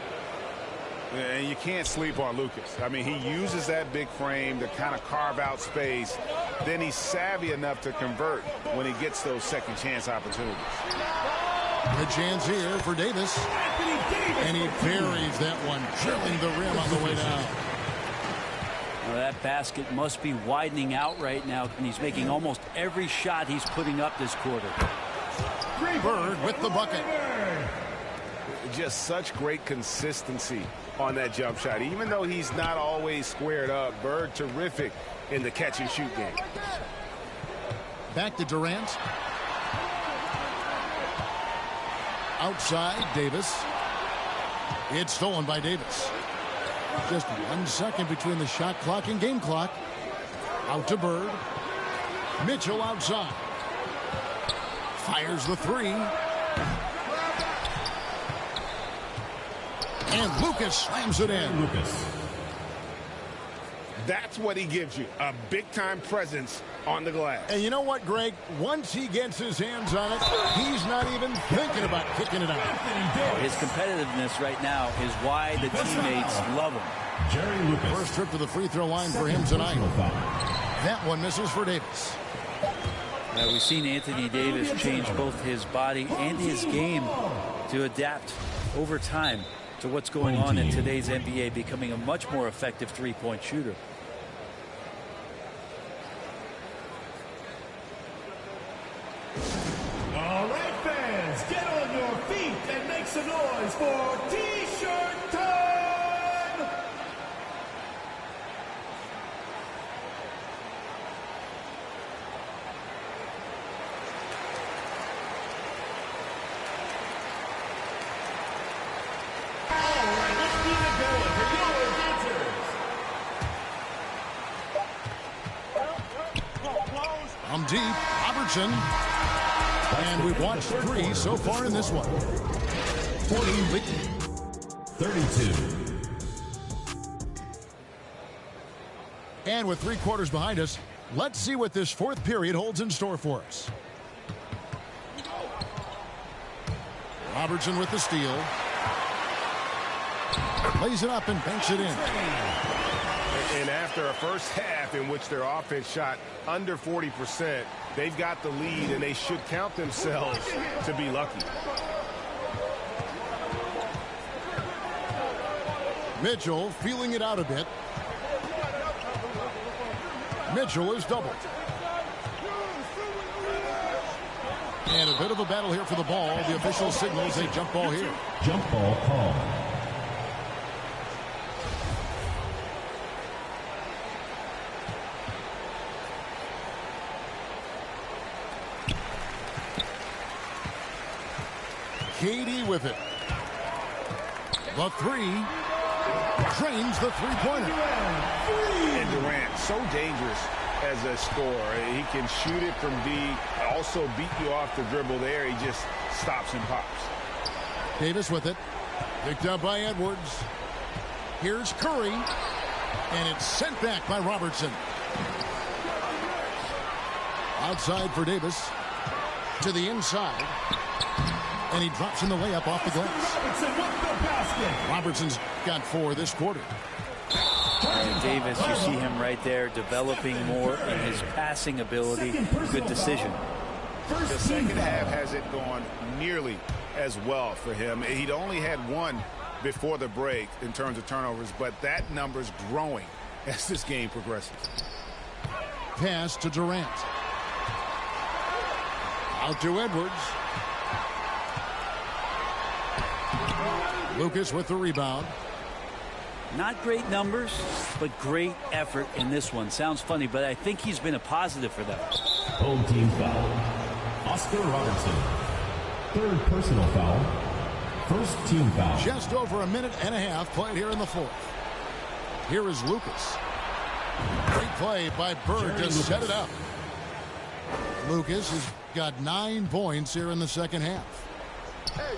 And you can't sleep on Lucas. I mean, he uses that big frame to kind of carve out space. Then he's savvy enough to convert when he gets those second chance opportunities. The chance here for Davis. And he buries that one, drilling the rim on the way down. Well, that basket must be widening out right now, and he's making almost every shot he's putting up this quarter. Bird with the bucket. Just such great consistency on that jump shot. Even though he's not always squared up, Bird terrific in the catch and shoot game. Back to Durant. Outside, Davis. It's stolen by Davis. Just 1 second between the shot clock and game clock. Out to Bird. Mitchell outside. Fires the 3. And Lucas slams it in. That's what he gives you, a big-time presence on the glass. And you know what, Greg? Once he gets his hands on it, he's not even thinking about kicking it out. His competitiveness right now is why the teammates love him. First trip to the free throw line for him tonight. That one misses for Davis. We've seen Anthony Davis change both his body and his game to adapt over time to what's going on in today's NBA, becoming a much more effective three-point shooter. All right, fans, get on your feet and make some noise for T-shirt time! All right, let's keep it going for your dancers. I'm deep. Robertson. And we've watched 3 so far in this one. 32. And with 3 quarters behind us, let's see what this 4th period holds in store for us. Robertson with the steal. Lays it up and banks it in. And after a first half in which their offense shot under 40%, they've got the lead, and they should count themselves to be lucky. Mitchell feeling it out a bit. Mitchell is doubled. And a bit of a battle here for the ball. The official signals a jump ball here. Jump ball call. KD with it. The 3. Drains the 3-pointer. And Durant, so dangerous as a scorer. He can shoot it from deep, also beat you off the dribble there. He just stops and pops. Davis with it. Picked up by Edwards. Here's Curry. And it's sent back by Robertson. Outside for Davis. To the inside. And he drops in the layup off the glass. Robertson with the basket. Robertson's got 4 this quarter. And Davis, you see him right there developing more in his passing ability. Good decision. The second half hasn't gone nearly as well for him. He'd only had 1 before the break in terms of turnovers, but that number's growing as this game progresses. Pass to Durant. Out to Edwards. Lucas with the rebound. Not great numbers, but great effort in this one. Sounds funny, but I think he's been a positive for them. Home team foul. Oscar Robertson. 3rd personal foul. 1st team foul. Just over a minute and a half played here in the 4th. Here is Lucas. Great play by Bird to set it up. Lucas has got 9 points here in the second half.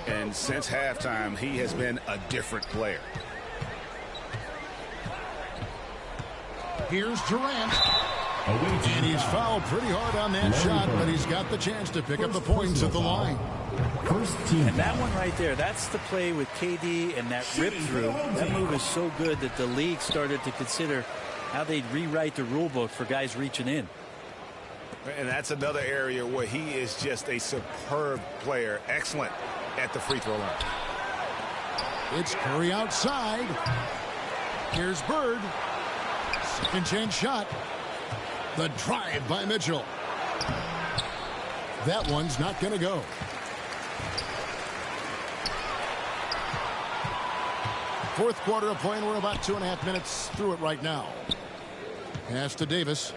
And since halftime, he has been a different player. Here's Durant. And he's fouled pretty hard on that shot, but he's got the chance to pick up the points at the line. First team. And that one right there, that's the play with KD and that rip through. That move is so good that the league started to consider how they'd rewrite the rule book for guys reaching in. And that's another area where he is just a superb player. Excellent at the free throw line. It's Curry outside. Here's Bird. Second chance shot. The drive by Mitchell. That one's not going to go. Fourth quarter of play, and we're about 2.5 minutes through it right now. Pass to Davis.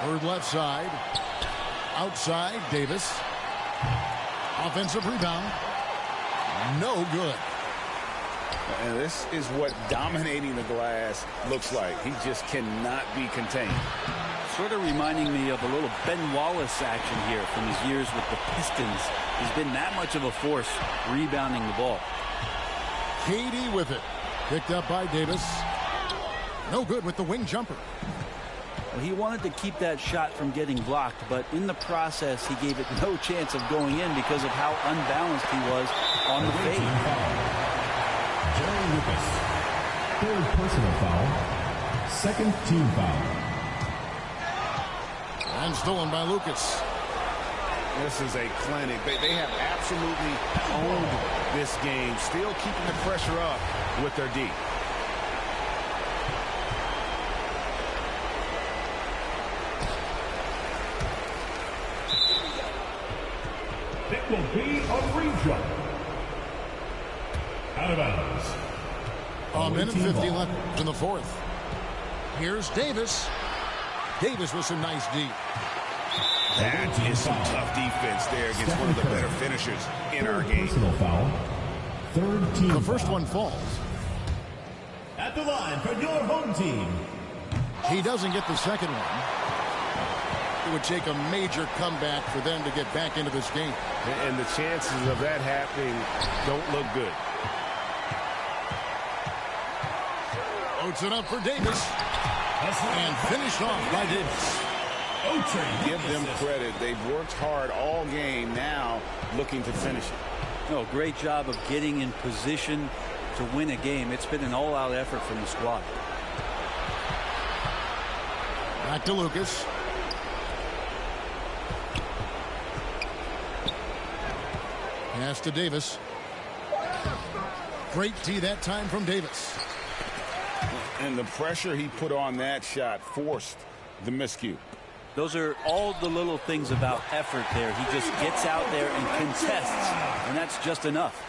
Bird left side. Outside, Davis. Offensive rebound. No good. And this is what dominating the glass looks like. He just cannot be contained. Sort of reminding me of a little Ben Wallace action here from his years with the Pistons. He's been that much of a force rebounding the ball. KD with it. Picked up by Davis. No good with the wing jumper. Well, he wanted to keep that shot from getting blocked, but in the process, he gave it no chance of going in because of how unbalanced he was on the fade. Jerry Lucas. 3rd personal foul. 2nd team foul. And stolen by Lucas. This is a clinic. They have absolutely owned this game, still keeping the pressure up with their D. It will be a redraw. Out of bounds. A minute 18 50 ball. left in the fourth. Here's Davis. Davis with some nice D. That is some tough defense there against one of the better finishers in our game. Personal foul. Third team The first foul. one falls. At the line for your home team. He doesn't get the second one. It would take a major comeback for them to get back into this game. And the chances of that happening don't look good. Loads it up for Davis. And finished off by Davis. Give them credit. They've worked hard all game, now looking to finish it. No, great job of getting in position to win a game. It's been an all-out effort from the squad. Back to Lucas. Pass to Davis. Great tee that time from Davis. And the pressure he put on that shot forced the miscue. Those are all the little things about effort there. He just gets out there and contests, and that's just enough.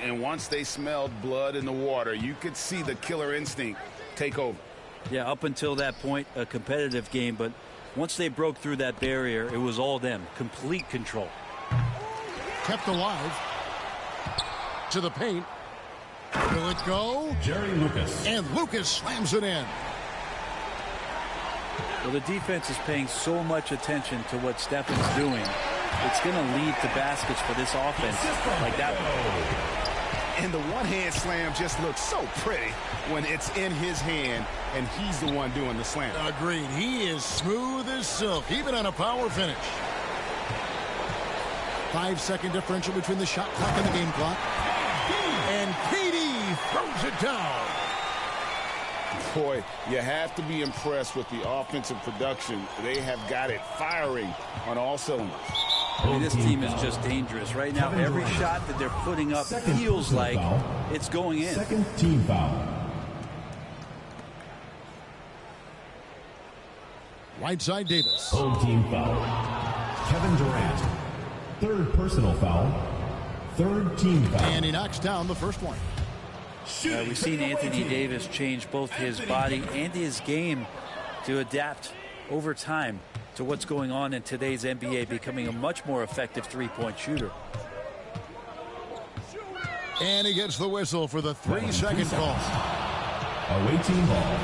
And once they smelled blood in the water, you could see the killer instinct take over. Yeah, up until that point, a competitive game, but once they broke through that barrier, it was all them. Complete control. Kept alive. To the paint. Will it go? Jerry Lucas. And Lucas slams it in. Well, the defense is paying so much attention to what Stephen's doing. It's going to lead to baskets for this offense like that one. And the one-hand slam just looks so pretty when it's in his hand and he's the one doing the slam. Agreed. He is smooth as silk, even on a power finish. 5-second differential between the shot clock and the game clock. And KD throws it down. Boy, you have to be impressed with the offensive production. They have got it firing on all cylinders. I mean, this team is just dangerous. Right now, every shot that they're putting up feels like it's going in. Second team foul. Right side Davis. Home team foul. Kevin Durant. Third personal foul. Third team foul. And he knocks down the first one. We've seen Anthony Davis change both his body and his game to adapt over time to what's going on in today's NBA, becoming a much more effective three-point shooter. And he gets the whistle for the 3-second call. Away team ball.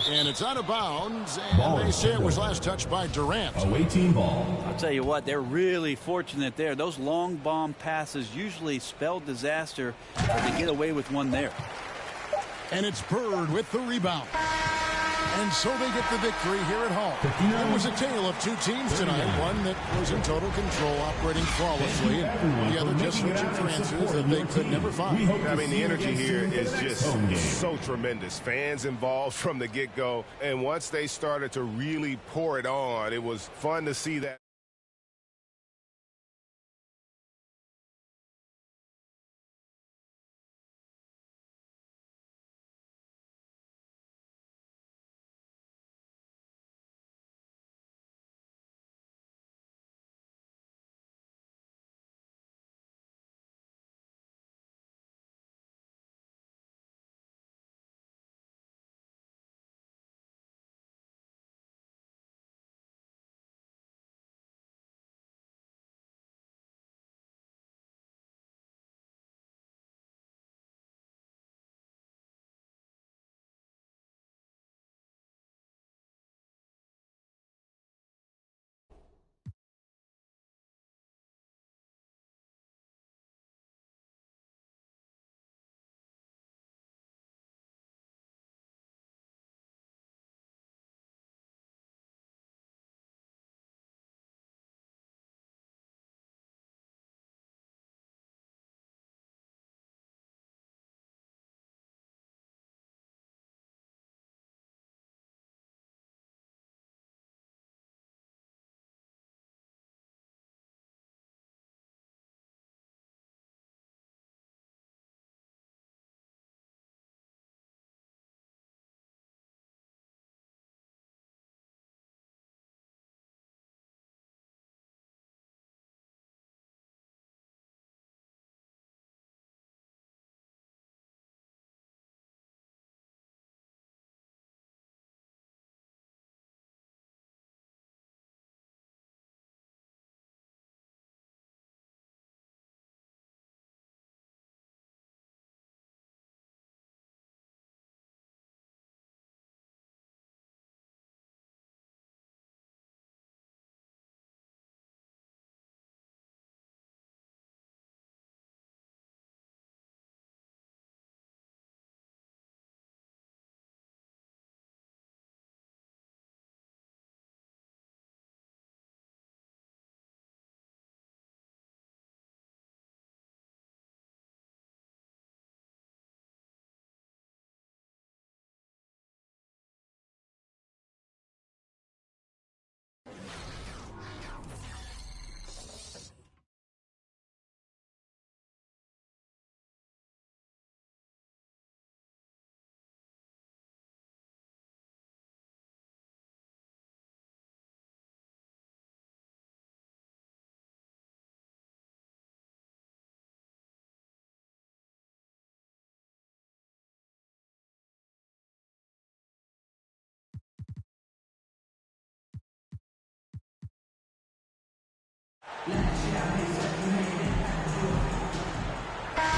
And it's out of bounds, and they say it was last touched by Durant. Away team ball. I'll tell you what, they're really fortunate there. Those long bomb passes usually spell disaster, but they get away with one there. And it's Bird with the rebound. And so they get the victory here at home. It was a tale of two teams tonight. One that was in total control, operating flawlessly, and the other just switching chances that they could never find. I mean, the energy here is just so tremendous. Fans involved from the get-go, and once they started to really pour it on, it was fun to see that.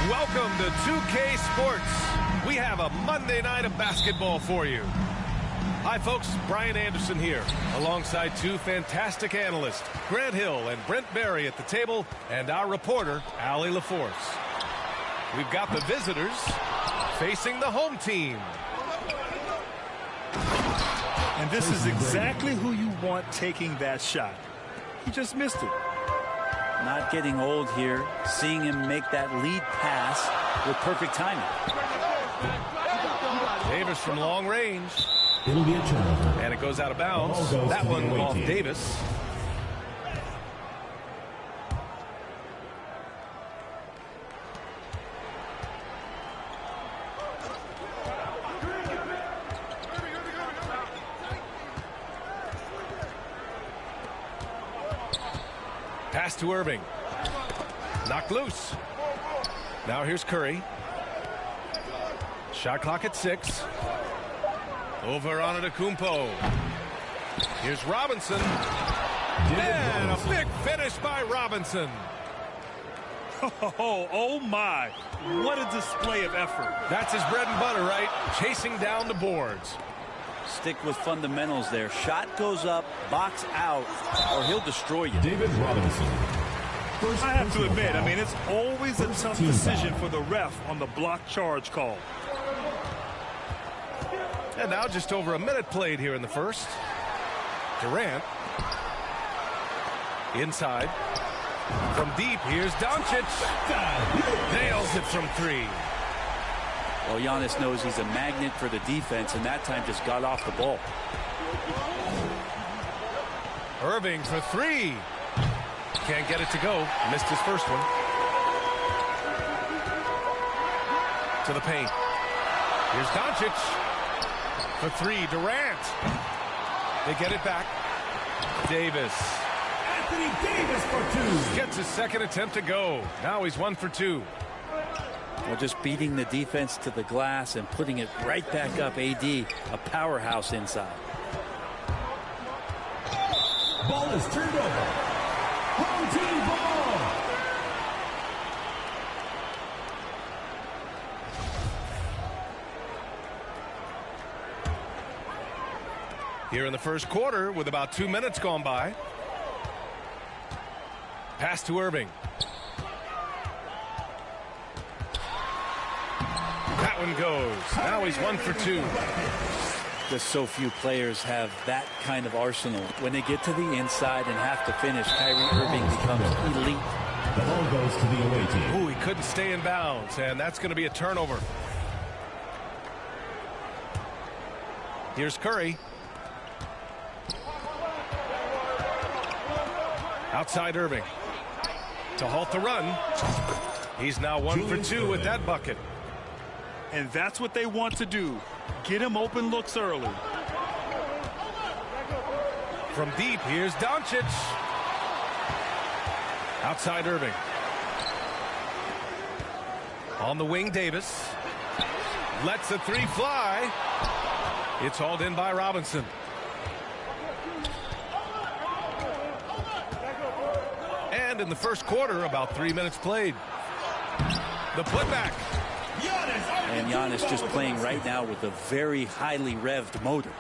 Welcome to 2K Sports. We have a Monday night of basketball for you. Hi, folks. Brian Anderson here, alongside two fantastic analysts, Grant Hill and Brent Barry at the table, and our reporter, Allie LaForce. We've got the visitors facing the home team. And this is exactly who you want taking that shot. He just missed it. Not getting old here, seeing him make that lead pass with perfect timing. Davis from long range. It'll be a turnover. And it goes out of bounds. That one off Davis. Pass to Irving. Knocked loose. Now here's Curry. Shot clock at 6. Over on Antetokounmpo. Here's Robinson. And a big finish by Robinson. Oh my. What a display of effort. That's his bread and butter, right? Chasing down the boards. Stick with fundamentals there. Shot goes up, box out, or he'll destroy you. David Robinson. I have to admit, I mean, it's always a tough decision for the ref on the block charge call. And now just over a minute played here in the first. Durant. Inside. From deep, here's Doncic. Nails it from 3. Well, Giannis knows he's a magnet for the defense, and that time just got off the ball. Irving for 3. Can't get it to go. Missed his first one. To the paint. Here's Doncic. For 3, Durant. They get it back. Davis. Anthony Davis for 2. Gets his second attempt to go. Now he's 1 for 2. Well, just beating the defense to the glass and putting it right back up. AD, a powerhouse inside. Ball is turned over. Home team ball. Here in the first quarter with about 2 minutes gone by. Pass to Irving. That one goes. Now he's 1 for 2. Just so few players have that kind of arsenal. When they get to the inside and have to finish, Kyrie Irving becomes elite. The ball goes to the away team. Ooh, he couldn't stay in bounds, and that's going to be a turnover. Here's Curry. Outside Irving. To halt the run. He's now 1 for 2 with that bucket. And that's what they want to do. Get him open looks early. From deep, here's Doncic. Outside Irving. On the wing, Davis. Lets the 3 fly. It's hauled in by Robinson. And in the first quarter, about 3 minutes played. The putback. And Giannis just playing right now with a very highly revved motor.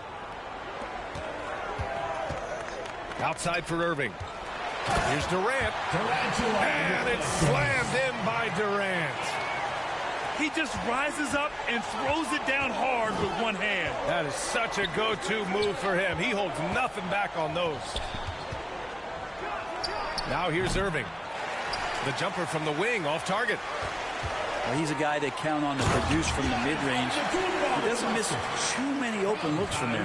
Outside for Irving. Here's Durant. And it's slammed in by Durant. He just rises up and throws it down hard with one hand. That is such a go-to move for him. He holds nothing back on those. Now here's Irving. The jumper from the wing off target. Well, he's a guy they count on to produce from the mid-range. He doesn't miss too many open looks from there.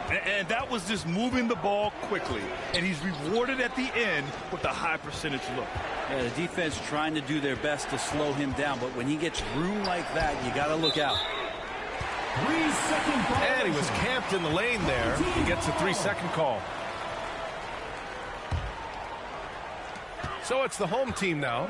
And that was just moving the ball quickly. And he's rewarded at the end with a high percentage look. Yeah, the defense trying to do their best to slow him down. But when he gets room like that, you got to look out. 3-second ball. And he was camped in the lane there. He gets a 3-second call. So it's the home team now.